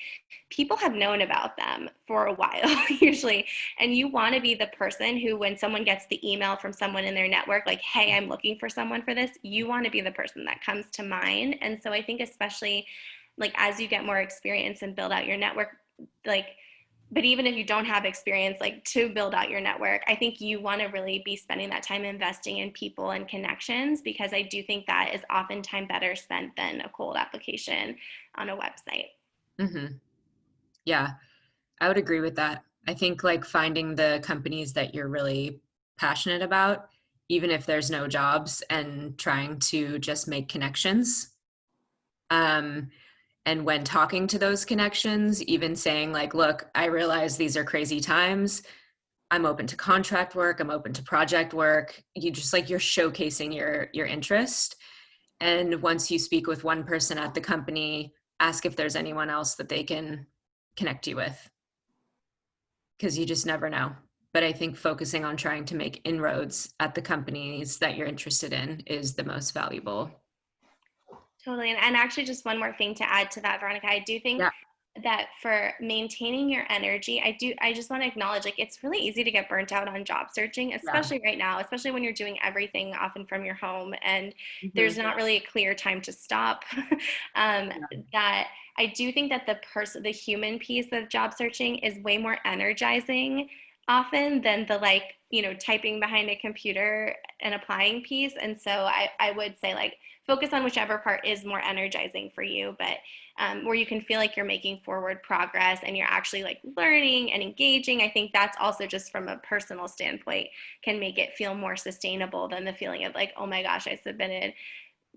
people have known about them for a while usually. And you want to be the person who, when someone gets the email from someone in their network, like, hey, I'm looking for someone for this, you want to be the person that comes to mind. And so I think especially like as you get more experience and build out your network, like, but even if you don't have experience, like to build out your network, I think you want to really be spending that time investing in people and connections, because I do think that is oftentimes better spent than a cold application on a website. Mm-hmm. Yeah, I would agree with that. I think like finding the companies that you're really passionate about, even if there's no jobs, and trying to just make connections. And when talking to those connections, even saying like, look, I realize these are crazy times. I'm open to contract work. I'm open to project work. You just like, you're showcasing your interest. And once you speak with one person at the company, ask if there's anyone else that they can connect you with, because you just never know. But I think focusing on trying to make inroads at the companies that you're interested in is the most valuable. Totally. And actually, just one more thing to add to that, Veronica, I do think Yeah. that for maintaining your energy, I just want to acknowledge like it's really easy to get burnt out on job searching, Yeah. especially right now, especially when you're doing everything often from your home and Mm-hmm. there's not really a clear time to stop. um, Yeah. that I do think that the human piece of job searching is way more energizing often than the like, typing behind a computer and applying piece. And so I would say like, focus on whichever part is more energizing for you, but where you can feel like you're making forward progress and you're actually like learning and engaging. I think that's also just from a personal standpoint can make it feel more sustainable than the feeling of like, oh my gosh, I submitted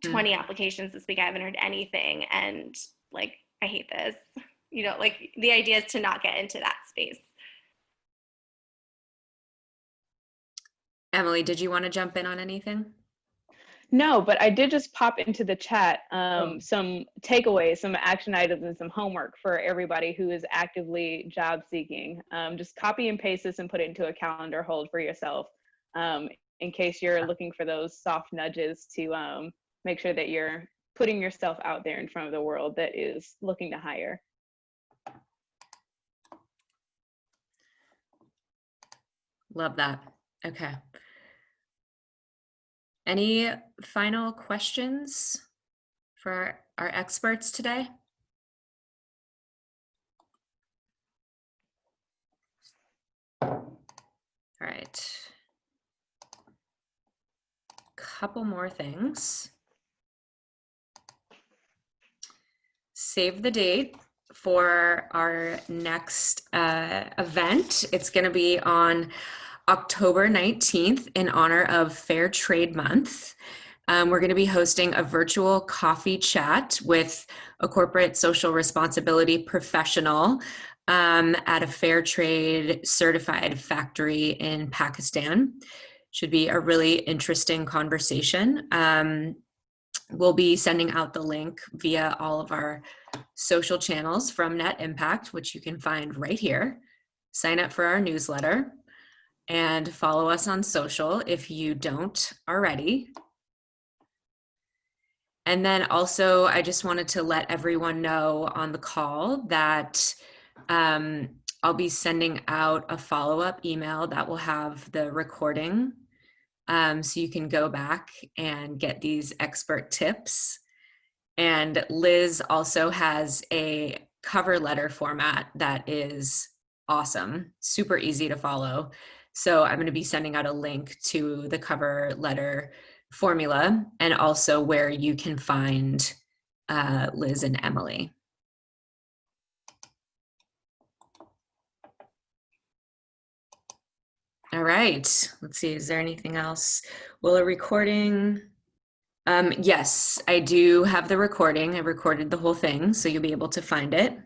20 applications this week, I haven't heard anything, and like I hate this. Like the idea is to not get into that space. Emily, did you want to jump in on anything? No, but I did just pop into the chat Oh, some takeaways, some action items, and some homework for everybody who is actively job seeking. Just copy and paste this and put it into a calendar hold for yourself in case you're looking for those soft nudges to make sure that you're putting yourself out there in front of the world that is looking to hire. love that. Okay. Any final questions for our experts today? All right. Couple more things. Save the date for our next event. It's going to be on October 19th in honor of Fair Trade Month. We're going to be hosting a virtual coffee chat with a corporate social responsibility professional at a fair trade certified factory in Pakistan. Should be a really interesting conversation. We'll be sending out the link via all of our social channels from Net Impact, which you can find right here. Sign up for our newsletter and follow us on social if you don't already. And then also, I just wanted to let everyone know on the call that I'll be sending out a follow-up email that will have the recording, so you can go back and get these expert tips. And Liz also has a cover letter format that is awesome, super easy to follow. So I'm going to be sending out a link to the cover letter formula and also where you can find Liz and Emily. All right, let's see, is there anything else? Will a recording? Yes, I do have the recording. I recorded the whole thing, so you'll be able to find it.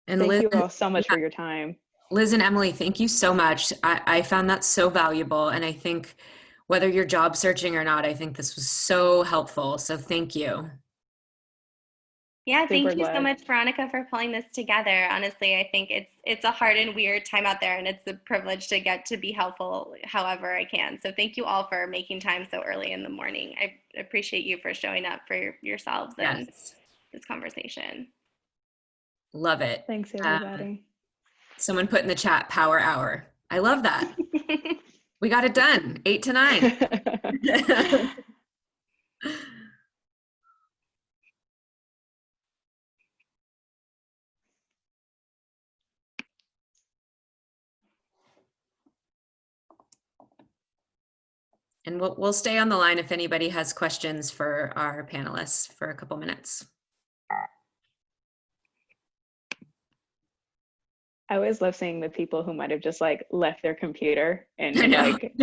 And Thank Liz, you all so much yeah, for your time. Liz and Emily, thank you so much. I found that so valuable. And I think whether you're job searching or not, I think this was so helpful. So thank you. Yeah, Super thank you so glad. much, Veronica, for pulling this together. Honestly, I think it's a hard and weird time out there, and it's a privilege to get to be helpful however I can. So thank you all for making time so early in the morning. I appreciate you for showing up for yourselves and Yes, this conversation. love it. Thanks, Um, everybody. Someone put in the chat, power hour. I love that. We got it done, 8 to 9. And we'll stay on the line if anybody has questions for our panelists for a couple minutes. I always love seeing the people who might have just like left their computer I and know. like